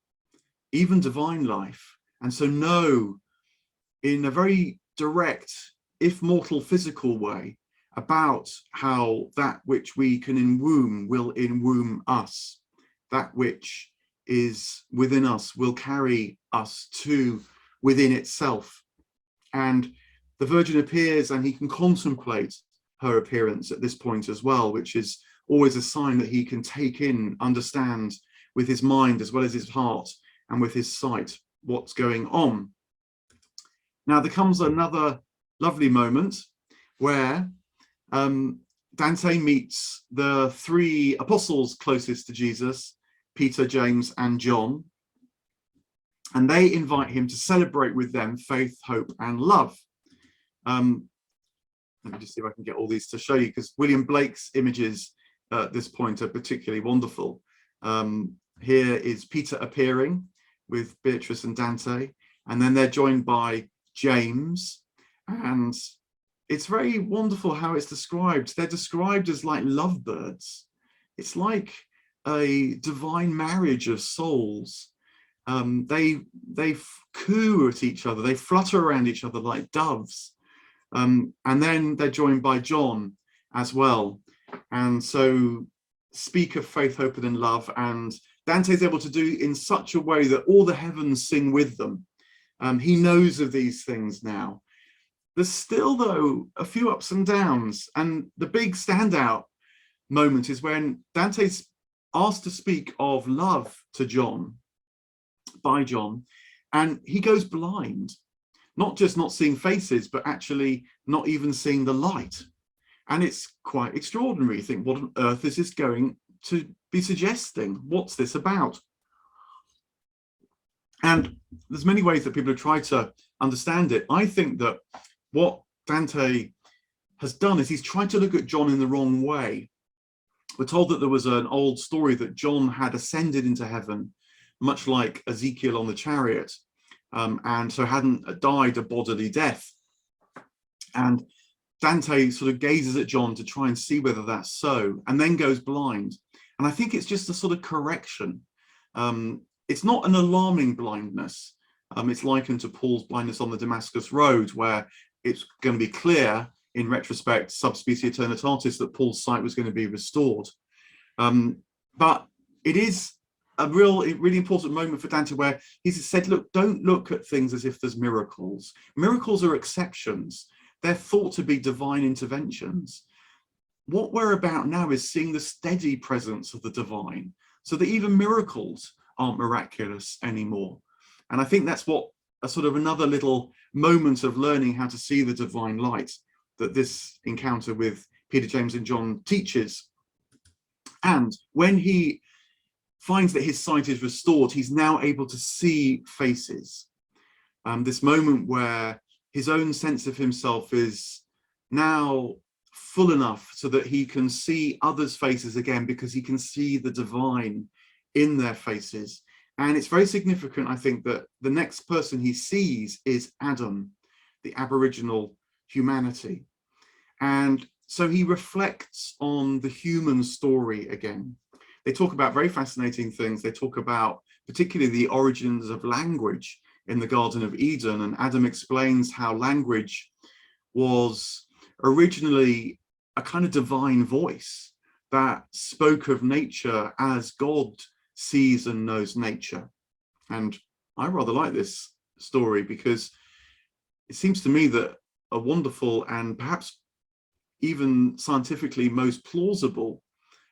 even divine life. And so know in a very direct, if mortal, physical way about how that which we can enwomb will enwomb us. That which is within us will carry us to within itself. And the Virgin appears, and he can contemplate her appearance at this point as well, which is always a sign that he can take in, understand with his mind as well as his heart and with his sight what's going on. Now there comes another lovely moment where Dante meets the three apostles closest to Jesus, Peter, James, and John, and they invite him to celebrate with them faith, hope, and love. Let me just see if I can get all these to show you, because William Blake's images at this point are particularly wonderful. Here is Peter appearing with Beatrice and Dante, and then they're joined by James, and it's very wonderful how it's described. They're described as like lovebirds. It's like a divine marriage of souls. They coo at each other, they flutter around each other like doves. And then they're joined by John as well. And so speak of faith, hope, and love. And Dante's able to do in such a way that all the heavens sing with them. He knows of these things now. There's still, though, a few ups and downs. And the big standout moment is when Dante's asked to speak of love to John, by John, and he goes blind. Not just not seeing faces, but actually not even seeing the light. And it's quite extraordinary. You think, what on earth is this going to be suggesting? What's this about? And there's many ways that people have tried to understand it. I think that what Dante has done is he's tried to look at John in the wrong way. We're told that there was an old story that John had ascended into heaven, much like Ezekiel on the chariot, and so hadn't died a bodily death. And Dante sort of gazes at John to try and see whether that's so, and then goes blind. And I think it's just a sort of correction. it's not an alarming blindness. It's likened to Paul's blindness on the Damascus Road, where it's going to be clear in retrospect, subspecie eternitatis, that Paul's sight was going to be restored. But it is a really important moment for Dante, where he's said, look, don't look at things as if there's miracles. Miracles are exceptions. They're thought to be divine interventions. What we're about now is seeing the steady presence of the divine, so that even miracles aren't miraculous anymore. And I think that's what a sort of another little moment of learning how to see the divine light that this encounter with Peter, James and John teaches. And when he finds that his sight is restored, he's now able to see faces. This moment where his own sense of himself is now full enough so that he can see others' faces again, because he can see the divine in their faces. And it's very significant, I think, that the next person he sees is Adam, the Aboriginal humanity. And so he reflects on the human story again. They talk about very fascinating things. They talk about particularly the origins of language in the Garden of Eden. And Adam explains how language was originally a kind of divine voice that spoke of nature as God sees and knows nature. And I rather like this story, because it seems to me that a wonderful and perhaps even scientifically most plausible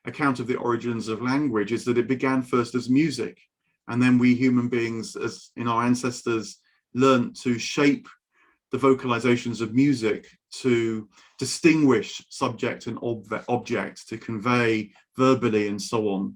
account of the origins of language is that it began first as music, and then we human beings, as in our ancestors, learned to shape the vocalizations of music to distinguish subject and object, to convey verbally and so on.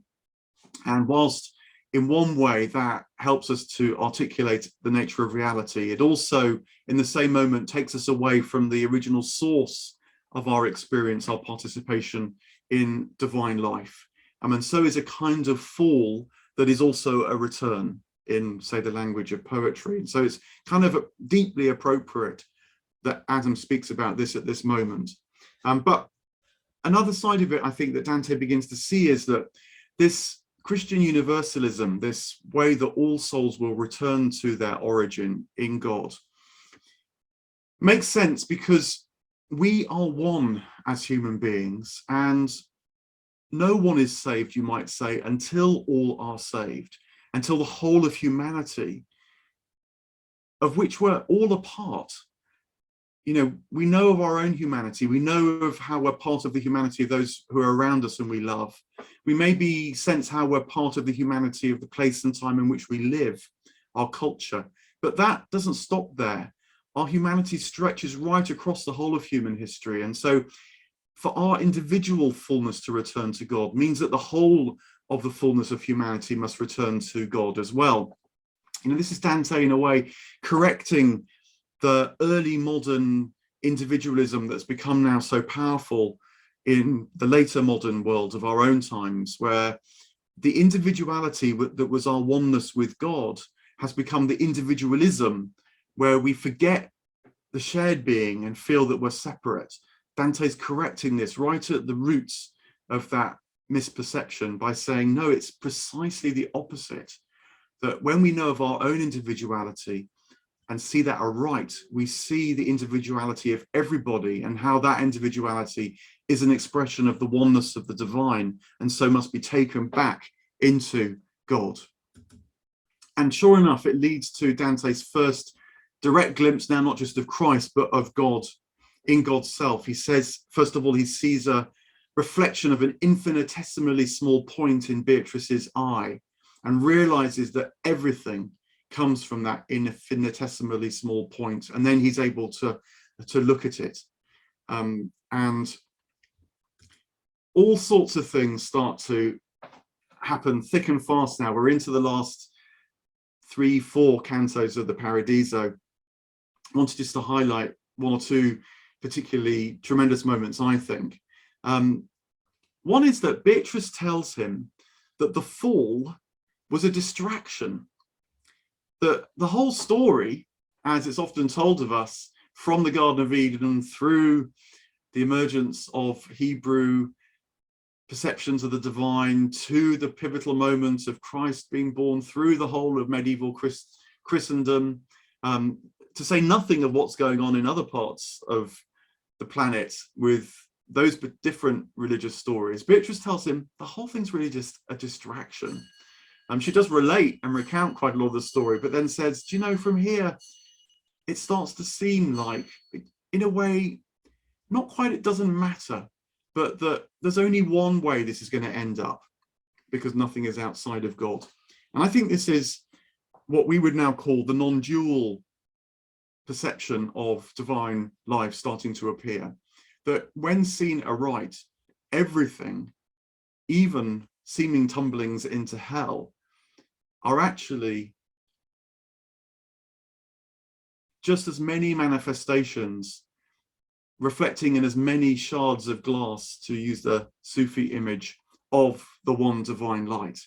And whilst in one way that helps us to articulate the nature of reality, it also in the same moment takes us away from the original source of our experience, our participation in divine life. And so is a kind of fall that is also a return in, say, the language of poetry. And so it's kind of deeply appropriate that Adam speaks about this at this moment. But another side of it, I think, that Dante begins to see is that this Christian universalism, this way that all souls will return to their origin in God, makes sense because we are one as human beings, and no one is saved, you might say, until all are saved, until the whole of humanity, of which we're all a part. You know, we know of our own humanity. We know of how we're part of the humanity of those who are around us and we love. We maybe sense how we're part of the humanity of the place and time in which we live, our culture. But that doesn't stop there. Our humanity stretches right across the whole of human history. And so for our individual fullness to return to God means that the whole of the fullness of humanity must return to God as well. You know, this is Dante in a way correcting the early modern individualism that's become now so powerful in the later modern world of our own times, where the individuality that was our oneness with God has become the individualism where we forget the shared being and feel that we're separate. Dante's correcting this right at the roots of that misperception by saying, no, it's precisely the opposite, that when we know of our own individuality and see that aright, we see the individuality of everybody and how that individuality is an expression of the oneness of the divine, and so must be taken back into God. And sure enough, it leads to Dante's first direct glimpse now, not just of Christ, but of God in God's self. He says, first of all, he sees a reflection of an infinitesimally small point in Beatrice's eye and realizes that everything comes from that infinitesimally small point. And then he's able to look at it. And all sorts of things start to happen thick and fast now. We're into the last 3-4 cantos of the Paradiso. I wanted just to highlight one or two particularly tremendous moments, I think. One is that Beatrice tells him that the fall was a distraction, that the whole story, as it's often told of us, from the Garden of Eden through the emergence of Hebrew perceptions of the divine to the pivotal moment of Christ being born through the whole of medieval Christendom, to say nothing of what's going on in other parts of the planet with those different religious stories. Beatrice tells him the whole thing's really just a distraction. She does relate and recount quite a lot of the story, but then says, do you know, from here, it starts to seem like, in a way, not quite it doesn't matter, but that there's only one way this is going to end up, because nothing is outside of God. And I think this is what we would now call the non-dual perception of divine life starting to appear. That when seen aright, everything, even seeming tumblings into hell, are actually just as many manifestations reflecting in as many shards of glass, to use the Sufi image, of the one divine light.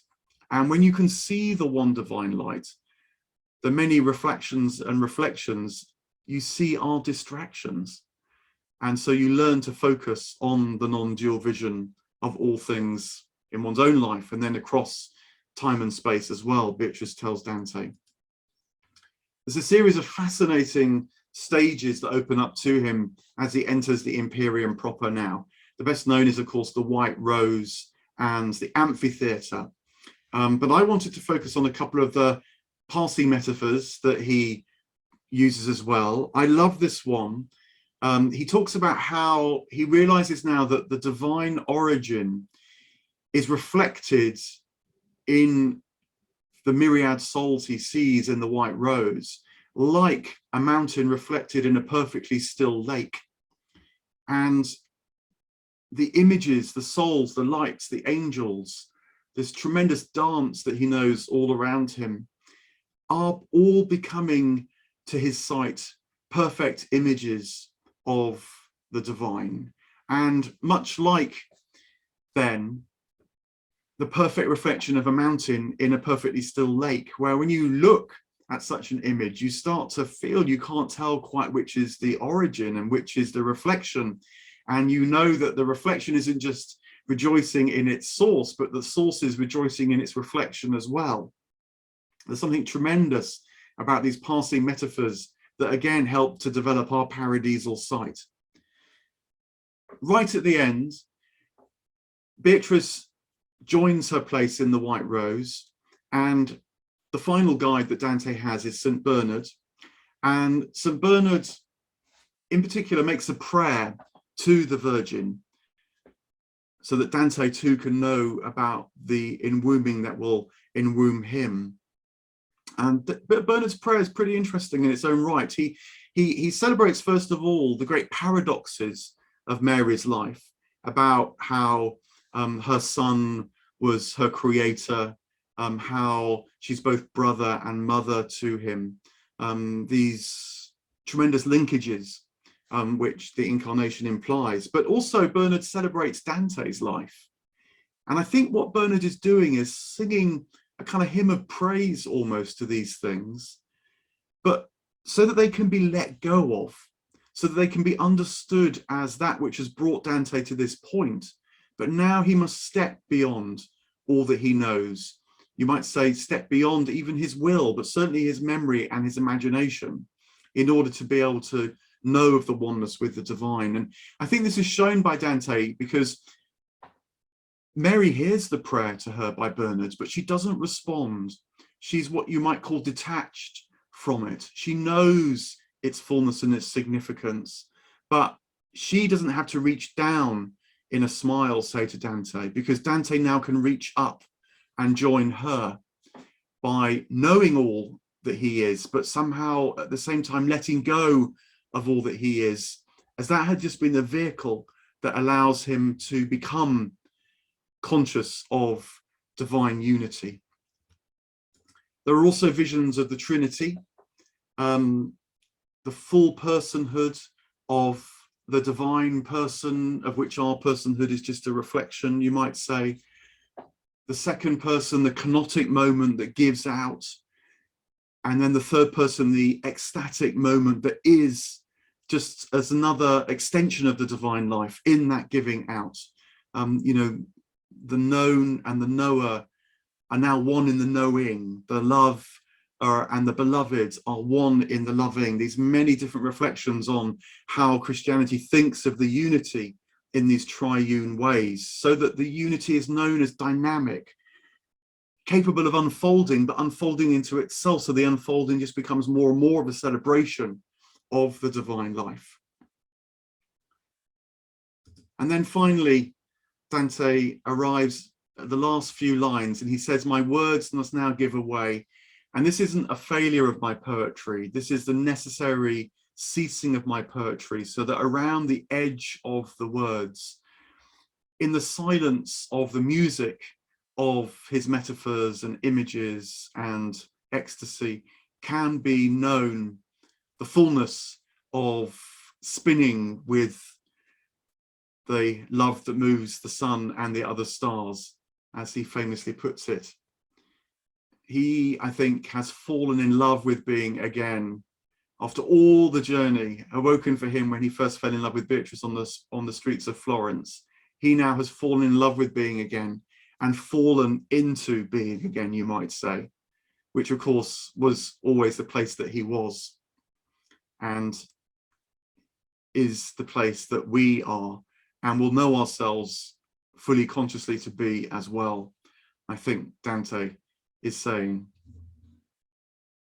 And when you can see the one divine light, the many reflections you see are distractions. And so you learn to focus on the non-dual vision of all things in one's own life, and then across time and space as well, Beatrice tells Dante. There's a series of fascinating stages that open up to him as he enters the Imperium proper now. The best known is, of course, the White Rose and the amphitheatre. But I wanted to focus on a couple of the passing metaphors that he uses as well. I love this one. He talks about how he realizes now that the divine origin is reflected in the myriad souls he sees in the White Rose, like a mountain reflected in a perfectly still lake. And the images, the souls, the lights, the angels, this tremendous dance that he knows all around him, are all becoming, to his sight, perfect images of the divine. And much like then the perfect reflection of a mountain in a perfectly still lake, where when you look at such an image, you start to feel you can't tell quite which is the origin and which is the reflection. And you know that the reflection isn't just rejoicing in its source, but the source is rejoicing in its reflection as well. There's something tremendous about these passing metaphors that again help to develop our paradisal sight. Right at the end, Beatrice joins her place in the White Rose, and the final guide that Dante has is St. Bernard. And St. Bernard in particular makes a prayer to the Virgin so that Dante too can know about the enwombing that will enwomb him. And Bernard's prayer is pretty interesting in its own right. He celebrates, first of all, the great paradoxes of Mary's life, about how her son was her creator, how she's both brother and mother to him, these tremendous linkages which the incarnation implies. But also Bernard celebrates Dante's life. And I think what Bernard is doing is singing a kind of hymn of praise almost to these things, but so that they can be let go of, so that they can be understood as that which has brought Dante to this point. But now he must step beyond all that he knows. You might say step beyond even his will, but certainly his memory and his imagination, in order to be able to know of the oneness with the divine. And I think this is shown by Dante because Mary hears the prayer to her by Bernard, but she doesn't respond. She's what you might call detached from it. She knows its fullness and its significance, but she doesn't have to reach down in a smile, say, to Dante, because Dante now can reach up and join her by knowing all that he is, but somehow at the same time letting go of all that he is, as that had just been the vehicle that allows him to become conscious of divine unity. There are also visions of the Trinity, the full personhood of the divine person, of which our personhood is just a reflection, you might say. The second person, the kenotic moment that gives out. And then the third person, the ecstatic moment that is just as another extension of the divine life in that giving out. You know, the known and the knower are now one in the knowing. The love and the beloved are one in the loving. These many different reflections on how Christianity thinks of the unity in these triune ways, so that the unity is known as dynamic, capable of unfolding, but unfolding into itself. So the unfolding just becomes more and more of a celebration of the divine life. And then finally, Dante arrives at the last few lines and he says, "My words must now give away." And this isn't a failure of my poetry. This is the necessary ceasing of my poetry, so that around the edge of the words, in the silence of the music of his metaphors and images and ecstasy, can be known the fullness of spinning with the love that moves the sun and the other stars, as he famously puts it. He, I think, has fallen in love with being again. After all the journey awoken for him when he first fell in love with Beatrice on the streets of Florence, he now has fallen in love with being again, and fallen into being again, you might say, which of course was always the place that he was, and is the place that we are and will know ourselves fully consciously to be as well. I think Dante is saying